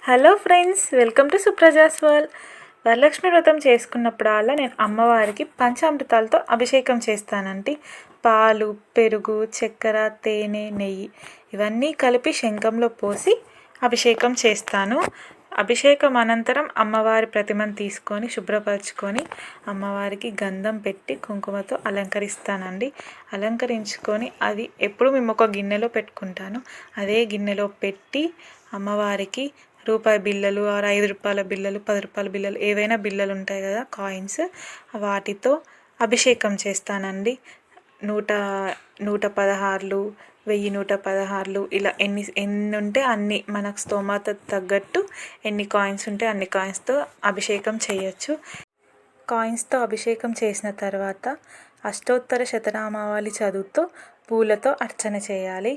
Hello friends, welcome to Supraja's world. Varalakshmi వ్రతం చేసుకున్నప్పుడల్లా నేను అమ్మవారికి పంచామృతాలతో అభిషేకం చేస్తానండి. పాలు, పెరుగు, చక్కెర, తేనె, నెయ్యి ఇవన్నీ కలిపి శంఖంలో పోసి అభిషేకం చేస్తాను. అభిషేకం అనంతరం అమ్మవారి ప్రతిమను తీసుకొని శుభ్రపరచుకొని అమ్మవారికి గంధం పెట్టి కుంకుమతో అలంకరిస్తానండి. అలంకరించుకొని అది ఎప్పుడు మేము ఒక గిన్నెలో పెట్టుకుంటాను. అదే గిన్నెలో పెట్టి అమ్మవారికి రూపాయి బిళ్ళలు, ఆరు 5 రూపాయల బిళ్ళలు, 10 రూపాయల బిళ్ళలు, ఏవైనా బిళ్ళలు ఉంటాయి కదా, కాయిన్స్, వాటితో అభిషేకం చేస్తానండి. 116 1116 ఇలా ఎన్ని ఉంటే అన్ని, మనకు స్తోమత తగ్గట్టు ఎన్ని కాయిన్స్ ఉంటే అన్ని కాయిన్స్తో అభిషేకం చేయొచ్చు. కాయిన్స్తో అభిషేకం చేసిన తర్వాత అష్టోత్తర శతనామావళి చదువుతూ పూలతో అర్చన చేయాలి.